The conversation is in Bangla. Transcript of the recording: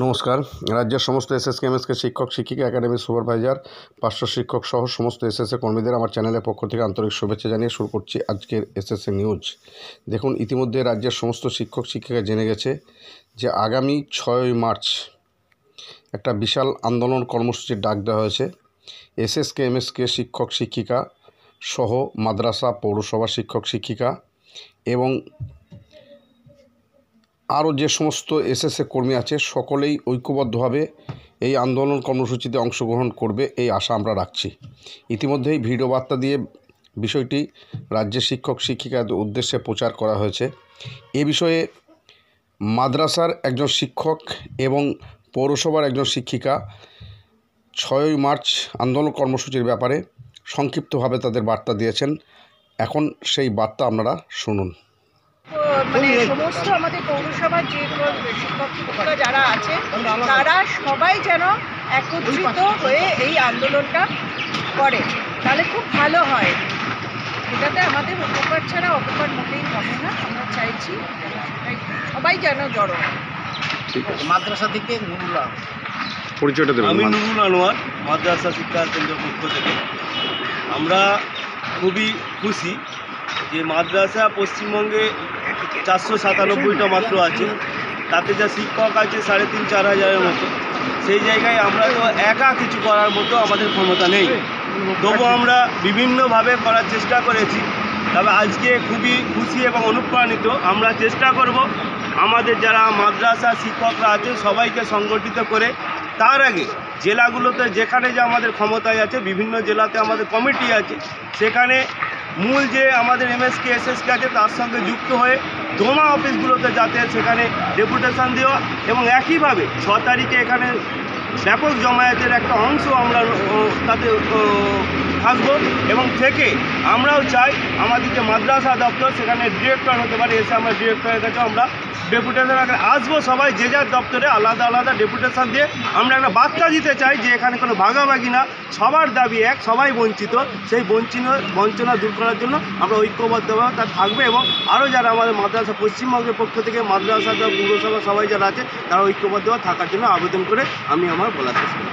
নমস্কার। রাজ্যের সমস্ত এসএসকেএমএসকে শিক্ষক শিক্ষিকা একাডেমির সুপারভাইজার পার্শ্ব শিক্ষক সহ সমস্ত এসএসএ কর্মীদের আমার চ্যানেলের পক্ষ থেকে আন্তরিক শুভেচ্ছা জানিয়ে শুরু করছি আজকের এসএসএ নিউজ। দেখুন, ইতিমধ্যে রাজ্যের সমস্ত শিক্ষক শিক্ষিকা জেনে গেছে যে আগামী 6 মার্চ একটা বিশাল আন্দোলন কর্মসূচির ডাক দেওয়া হয়েছে। এসএসকেএমএসকে শিক্ষক শিক্ষিকা সহ মাদ্রাসা পৌরসভা শিক্ষক শিক্ষিকা এবং আরও যে সমস্ত এসএসএ কর্মী আছে সকলেই ঐক্যবদ্ধভাবে এই আন্দোলন কর্মসূচিতে অংশগ্রহণ করবে এই আশা আমরা রাখছি। ইতিমধ্যেই ভিডিও বার্তা দিয়ে বিষয়টি রাজ্যের শিক্ষক শিক্ষিকাদের উদ্দেশ্যে প্রচার করা হয়েছে। এ বিষয়ে মাদ্রাসার একজন শিক্ষক এবং পৌরসভার একজন শিক্ষিকা 6 মার্চ আন্দোলন কর্মসূচির ব্যাপারে সংক্ষিপ্তভাবে তাদের বার্তা দিয়েছেন। এখন সেই বার্তা আপনারা শুনুন। মানে সমস্ত আমাদের পৌরসভার যে শিক্ষক শিক্ষিকা যারা আছে তারা সবাই যেন একত্রিত হয়ে এই আন্দোলনটা করে, তাহলে খুব ভালো হয়। এটাতে আমাদের উপকার ছাড়া অপকার মোটেই হবে না। আমরা চাইছি সবাই যেন জড়ো হয়। ঠিক আছে। মাদ্রাসা থেকে নুরুল আনোয়ার। পরিচয়টা দেবেন। আমি নুরুল আনোয়ার, মাদ্রাসা শিক্ষা কেন্দ্রের পক্ষ থেকে। আমরা খুবই খুশি যে মাদ্রাসা পশ্চিমবঙ্গে 497টা মাত্র আছে, তাতে যা শিক্ষক আছে 3,500-4 হাজারের মতো। সেই জায়গায় আমরা তো একা কিছু করার মতো আমাদের ক্ষমতা নেই, তবু আমরা বিভিন্নভাবে করার চেষ্টা করেছি। তবে আজকে খুবই খুশি এবং অনুপ্রাণিত। আমরা চেষ্টা করব আমাদের যারা মাদ্রাসা শিক্ষকরা আছে সবাইকে সংগঠিত করে তার আগে জেলাগুলোতে যেখানে যে আমাদের ক্ষমতায় আছে, বিভিন্ন জেলাতে আমাদের কমিটি আছে, সেখানে মূল যে আমাদের এমএসকে এসএসকে আছে তার সঙ্গে যুক্ত হয়ে দোমা অফিসগুলোতে যাতে সেখানে ডেপুটেশন দেওয়া এবং একইভাবে 6 তারিখে এখানে ব্যাপক জমায়েতের একটা অংশ আমরা তাতে থাকবো এবং থেকে আমরাও চাই আমাদের যে মাদ্রাসা দপ্তর সেখানে ডিরেক্টর হতে পারে, এসে আমরা ডিরেক্টরের কাছে আমরা ডেপুটেশন আসবো। সবাই যে যার দপ্তরে আলাদা আলাদা ডেপুটেশন দিয়ে আমরা একটা বার্তা দিতে চাই যে এখানে কোনো ভাগাভাগি না, সবার দাবি এক, সবাই বঞ্চিত। সেই বঞ্চনা দূর করার জন্য আমরা ঐক্যবদ্ধভাবে তা থাকবে এবং আরও যারা আমাদের মাদ্রাসা পশ্চিমবঙ্গের পক্ষ থেকে মাদ্রাসা পৌরসভা সবাই যারা আছে তারা ঐক্যবদ্ধভাবে থাকার জন্য আবেদন করে আমি আমার বলা শেষ করি।